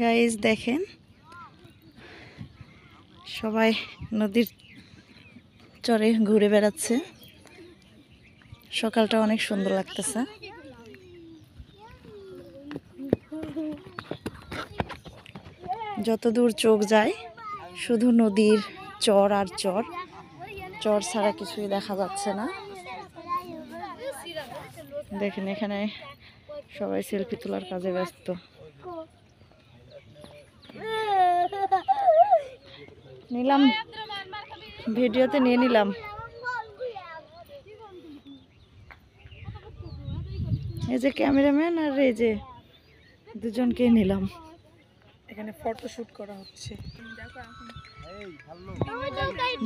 Guys দেখেন সবাই নদীর চরে ঘুরে বেড়াচ্ছে। সকালটা অনেক সুন্দর লাগতেছে। যত দূর চোখ যায় শুধু নদীর চর আর চর, চর ছাড়া কিছুই দেখা যাচ্ছে না। দেখেন এখানে সবাই সেলফি তোলার কাজে ব্যস্ত। নিলাম, ভিডিওতে নিয়ে নিলাম। এই যে ক্যামেরাম্যান আর এই যে দুজনকে নিলাম। এখানে ফটোশুট করা হচ্ছে।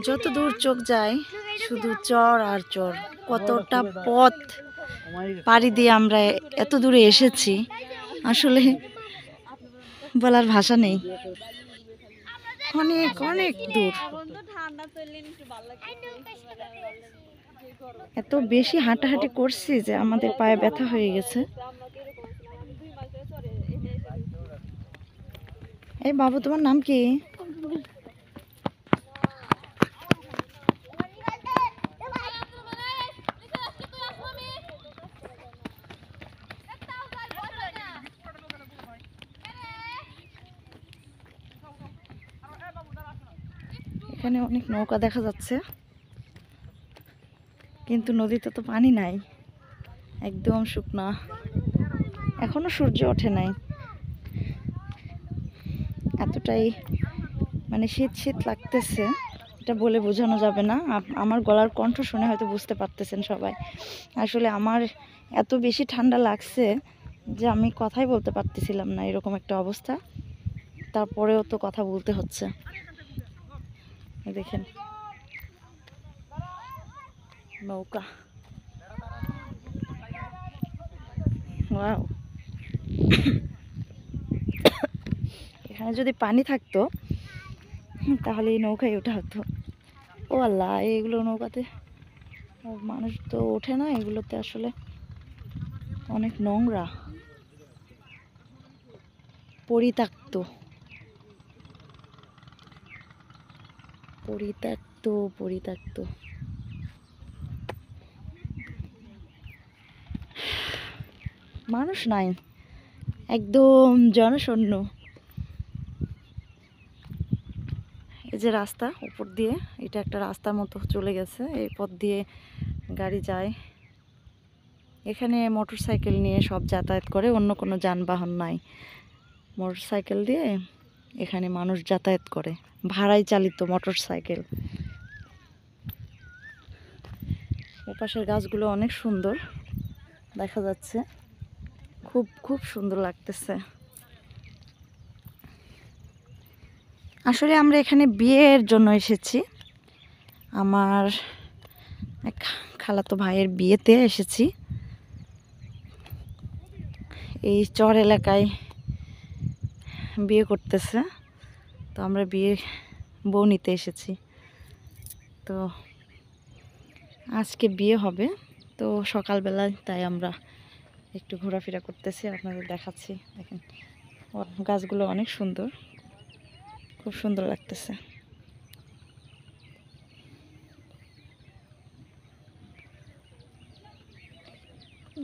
যত দূর চোখ যায় শুধু চর আর চর। কতটা পথ পাড়ি দিয়ে আমরা এত দূরে এসেছি, আসলে বলার ভাষা নেই। অনেক অনেক দূর, এত বেশি হাঁটাহাঁটি করছি যে আমাদের পায়ে ব্যথা হয়ে গেছে। এই বাবু, তোমার নাম কি? এখানে অনেক নৌকা দেখা যাচ্ছে, কিন্তু নদীতে তো পানি নাই, একদম শুকনা। এখনো সূর্য ওঠে নাই। এতটাই মানে শীত শীত লাগতেছে, এটা বলে বোঝানো যাবে না। আমার গলার কণ্ঠ শুনে হয়তো বুঝতে পারতেছেন সবাই। আসলে আমার এত বেশি ঠান্ডা লাগছে যে আমি কথাই বলতে পারতেছিলাম না, এরকম একটা অবস্থা। তারপরেও তো কথা বলতে হচ্ছে। দেখেন নৌকা, ওয়াও। এখানে যদি পানি থাকতো তাহলে এই নৌকায় ওঠা হতো। ও আল্লাহ, এইগুলো নৌকাতে মানুষ তো ওঠে না, এগুলোতে আসলে অনেক নোংরা, পরিত্যক্ত পরিত্যক্ত পরিত্যক্ত। মানুষ নাই, একদম জনশূন্য। এই যে রাস্তা উপর দিয়ে, এটা একটা রাস্তার মতো চলে গেছে, এই পথ দিয়ে গাড়ি যায়। এখানে মোটর সাইকেল নিয়ে সব যাতায়াত করে, অন্য কোনো যানবাহন নাই। মোটর সাইকেল দিয়ে এখানে মানুষ যাতায়াত করে, ভাড়ায় চালিত মোটর সাইকেল। ওপাশের গাছগুলো অনেক সুন্দর দেখা যাচ্ছে, খুব খুব সুন্দর লাগতেছে। আসলে আমরা এখানে বিয়ের জন্য এসেছি, আমার এক খালাতো ভাইয়ের বিয়েতে এসেছি। এই চর এলাকায় বিয়ে করতেছে, তো আমরা বিয়ে বউ নিতে এসেছি। তো আজকে বিয়ে হবে, তো সকালবেলায় তাই আমরা একটু ঘোরাফেরা করতেছি, আপনাদের দেখাচ্ছি। দেখেন গাছগুলো অনেক সুন্দর, খুব সুন্দর লাগতেছে।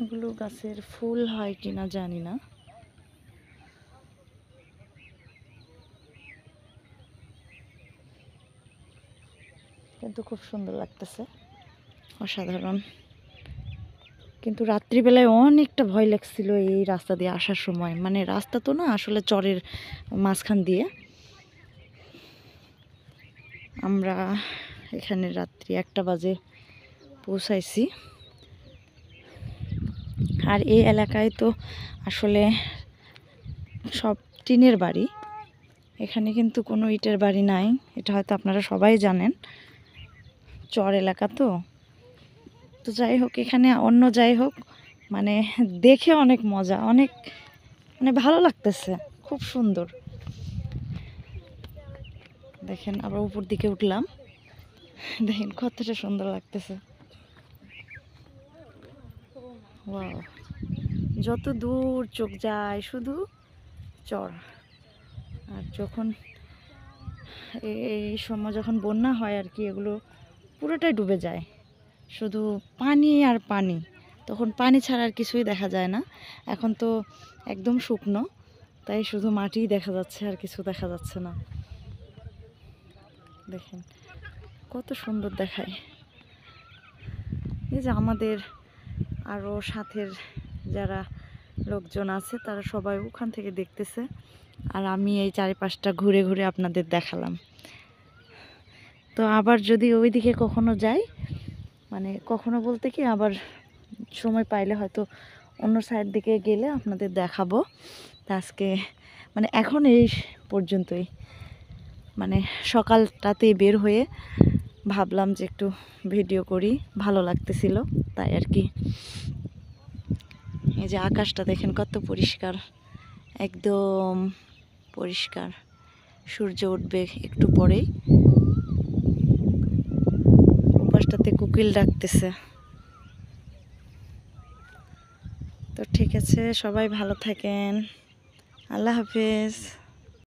এগুলো গাছের ফুল হয় কিনা জানি না। কিন্তু খুব সুন্দর লাগতেছে, অসাধারণ। কিন্তু রাত্রিবেলায় অনেকটা ভয় লাগছিল এই রাস্তা দিয়ে আসার সময়। মানে রাস্তা তো না, আসলে চরের মাঝখান দিয়ে। আমরা এখানে রাত্রি 1টা বাজে পৌঁছাইছি। আর এই এলাকায় তো আসলে সব টিনের বাড়ি, এখানে কিন্তু কোনো ইটের বাড়ি নাই। এটা হয়তো আপনারা সবাই জানেন, চর এলাকা তো। তো যাই হোক, এখানে অন্য যাই হোক, মানে দেখে অনেক মজা, অনেক মানে ভালো লাগতেছে, খুব সুন্দর। দেখেন আবার উপর দিকে উঠলাম, দেখেন কতটা সুন্দর লাগতেছে। ওয়াও, যত দূর চোখ যায় শুধু চর। আর যখন এই সময় যখন বন্যা হয় আর কি, এগুলো পুরোটাই ডুবে যায়, শুধু পানি আর পানি। তখন পানি ছাড়া আর কিছুই দেখা যায় না। এখন তো একদম শুকনো, তাই শুধু মাটিই দেখা যাচ্ছে, আর কিছু দেখা যাচ্ছে না। দেখেন কত সুন্দর দেখায়। এই যে আমাদের আরও সাথের যারা লোকজন আছে তারা সবাই ওখান থেকে দেখতেছে, আর আমি এই চারিপাশটা ঘুরে ঘুরে আপনাদের দেখালাম। তো আবার যদি ওইদিকে কখনো যাই, মানে কখনো বলতে কি আবার সময় পাইলে হয়তো অন্য সাইড দিকে গেলে আপনাদের দেখাবো। তা আজকে মানে এখন এই পর্যন্তই, মানে সকালটাতে বের হয়ে ভাবলাম যে একটু ভিডিও করি, ভালো লাগতেছিল তাই আর কি। এই যে আকাশটা দেখেন কত পরিষ্কার, একদম পরিষ্কার। সূর্য উঠবে একটু পরেই। ওপাশটাতে কোকিল ডাকতেছে। তো ঠিক আছে, সবাই ভালো থাকেন। আল্লাহ হাফেজ।